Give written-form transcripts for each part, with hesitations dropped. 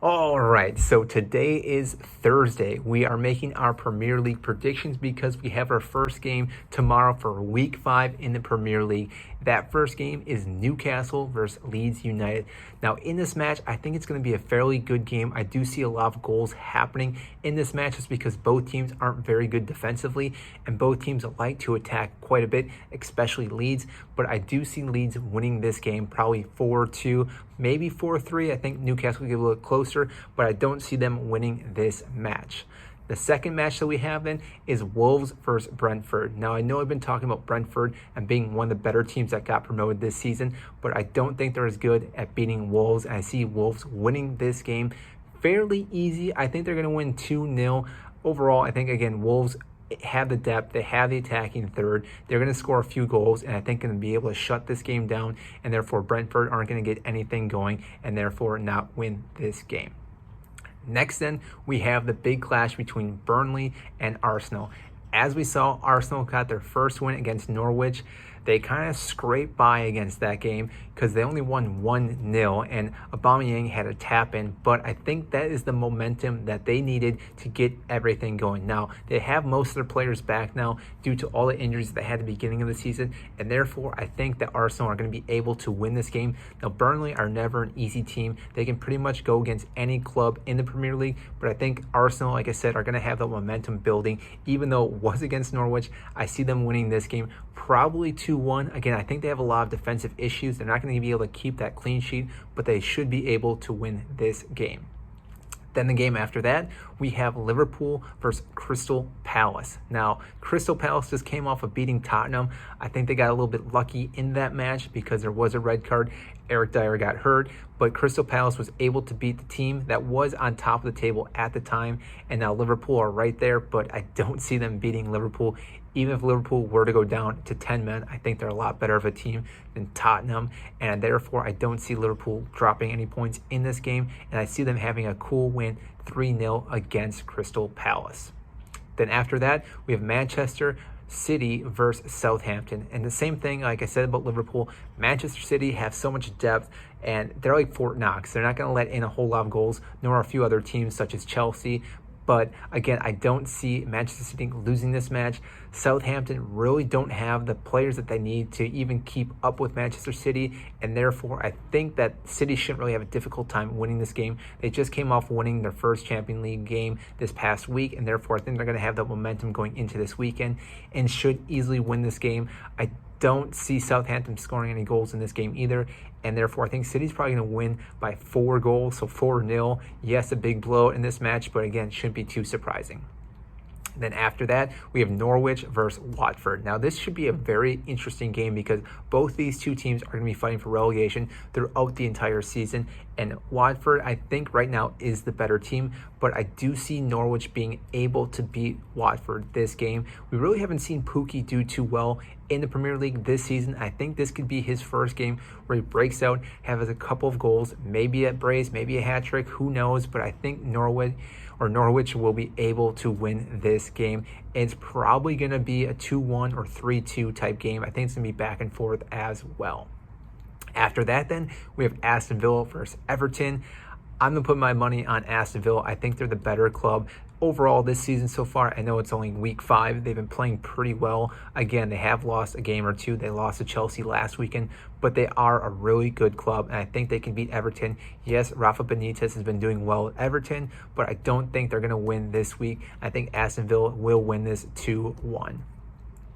All right, so today is Thursday. We are making our Premier League predictions because we have our first game tomorrow for Week 5 in the Premier League. That first game is Newcastle versus Leeds United. Now, in this match, I think it's going to be a fairly good game. I do see a lot of goals happening in this match just because both teams aren't very good defensively, and both teams like to attack quite a bit, especially Leeds. But I do see Leeds winning this game, probably 4-2, maybe 4-3. I think Newcastle will get a little closer, but I don't see them winning this match. The second match that we have then is Wolves versus Brentford. Now, I know I've been talking about Brentford and being one of the better teams that got promoted this season, but I don't think they're as good at beating Wolves. And I see Wolves winning this game fairly easy. I think they're going to win 2-0. Overall, I think, again, Wolves have the depth, they have the attacking third, they're going to score a few goals, and I think going to be able to shut this game down, and therefore Brentford aren't going to get anything going, and therefore not win this game. Next then, we have the big clash between Burnley and Arsenal. As we saw, Arsenal got their first win against Norwich. They kind of scraped by against that game because they only won 1-0 and Aubameyang had a tap in, but I think that is the momentum that they needed to get everything going. Now, they have most of their players back now due to all the injuries that they had at the beginning of the season, and therefore I think that Arsenal are going to be able to win this game. Now, Burnley are never an easy team. They can pretty much go against any club in the Premier League, but I think Arsenal, like I said, are going to have that momentum building. Even though it was against Norwich, I see them winning this game probably 2-1. Again, I think they have a lot of defensive issues. They're not going to be able to keep that clean sheet, but they should be able to win this game. Then the game after that, we have Liverpool versus Crystal Palace. Now, Crystal Palace just came off of beating Tottenham. I think they got a little bit lucky in that match because there was a red card. Eric Dyer got hurt, but Crystal Palace was able to beat the team that was on top of the table at the time, and now Liverpool are right there, but I don't see them beating Liverpool. Even if Liverpool were to go down to 10 men, I think they're a lot better of a team than Tottenham, and therefore I don't see Liverpool dropping any points in this game, and I see them having a cool win 3-0 against Crystal Palace. Then after that, we have Manchester City versus Southampton. And the same thing, like I said about Liverpool, Manchester City have so much depth, and they're like Fort Knox. They're not going to let in a whole lot of goals, nor a few other teams such as Chelsea. But again, I don't see Manchester City losing this match. Southampton really don't have the players that they need to even keep up with Manchester City, and therefore I think that City shouldn't really have a difficult time winning this game. They just came off winning their first Champions League game this past week, and therefore I think they're going to have that momentum going into this weekend and should easily win this game. I don't see Southampton scoring any goals in this game either, and therefore I think City's probably going to win by 4 goals, so 4-0. Yes, a big blow in this match, but again, shouldn't be too surprising. Then after that, we have Norwich versus Watford. Now, this should be a very interesting game because both these two teams are going to be fighting for relegation throughout the entire season. And Watford, I think right now, is the better team, but I do see Norwich being able to beat Watford this game. We really haven't seen Pukki do too well in the Premier League this season. I think this could be his first game where he breaks out, has a couple of goals, maybe a brace, maybe a hat trick, who knows, but I think Norwich will be able to win this game. It's probably going to be a 2-1 or 3-2 type game. I think it's going to be back and forth as well. After that, then, we have Aston Villa versus Everton. I'm going to put my money on Aston Villa. I think they're the better club overall this season so far. I know it's only week 5. They've been playing pretty well. Again, they have lost a game or two. They lost to Chelsea last weekend, but they are a really good club, and I think they can beat Everton. Yes, Rafa Benitez has been doing well at Everton, but I don't think they're going to win this week. I think Aston Villa will win this 2-1.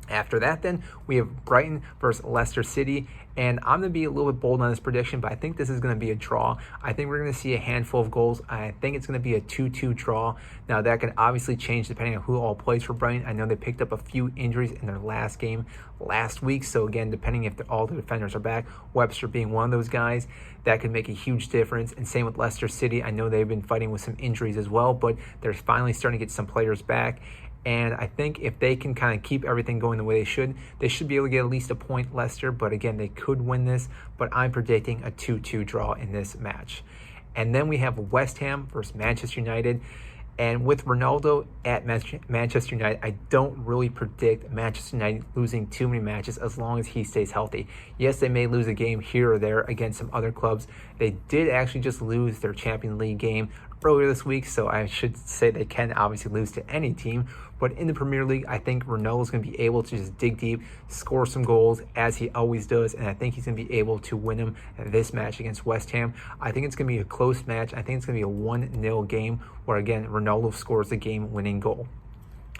After that, then, we have Brighton versus Leicester City, and I'm going to be a little bit bold on this prediction, but I think this is going to be a draw. I think we're going to see a handful of goals. I think it's going to be a 2-2 draw. Now, that can obviously change depending on who all plays for Brighton. I know they picked up a few injuries in their last game last week, so again, depending if all the defenders are back, Webster being one of those guys, that could make a huge difference. And same with Leicester City. I know they've been fighting with some injuries as well, but they're finally starting to get some players back. And I think if they can kind of keep everything going the way they should be able to get at least a point, Leicester. But again, they could win this, but I'm predicting a 2-2 draw in this match. And then we have West Ham versus Manchester United. And with Ronaldo at Manchester United, I don't really predict Manchester United losing too many matches as long as he stays healthy. Yes, they may lose a game here or there against some other clubs. They did actually just lose their Champions League game earlier this week, so I should say they can obviously lose to any team. But in the Premier League, I think Ronaldo's going to be able to just dig deep, score some goals as he always does, and I think he's going to be able to win him this match against West Ham. I think it's going to be a close match. I think it's going to be a 1-0 game where, again, Ronaldo scores the game-winning goal.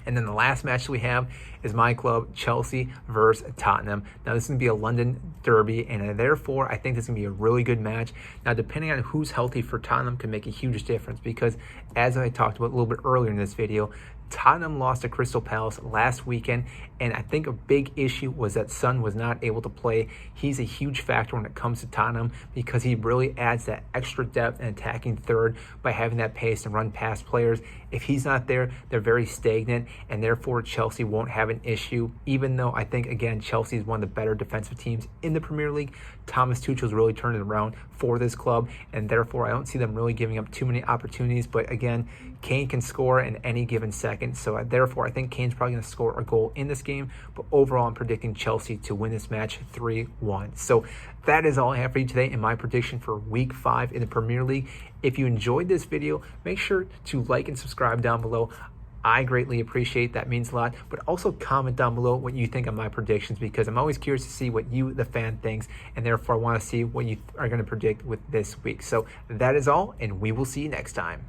And then the last match we have is my club, Chelsea versus Tottenham. Now, this is going to be a London derby, and therefore, I think this is going to be a really good match. Now, depending on who's healthy for Tottenham can make a huge difference because, as I talked about a little bit earlier in this video, Tottenham lost to Crystal Palace last weekend, and I think a big issue was that Son was not able to play. He's a huge factor when it comes to Tottenham because he really adds that extra depth and attacking third by having that pace and run past players. If he's not there, they're very stagnant, and therefore Chelsea won't have an issue, even though I think, again, Chelsea is one of the better defensive teams in the Premier League. Thomas Tuchel's really turned it around for this club, and therefore I don't see them really giving up too many opportunities. But again, Kane can score in any given second, so therefore I think Kane's probably going to score a goal in this game. But overall, I'm predicting Chelsea to win this match 3-1. So that is all I have for you today in my prediction for Week 5 in the Premier League. If you enjoyed this video, make sure to like and subscribe down below. I greatly appreciate that, means a lot, but also comment down below what you think of my predictions because I'm always curious to see what you, the fan, thinks, and therefore I want to see what you are going to predict with this week. So that is all, and we will see you next time.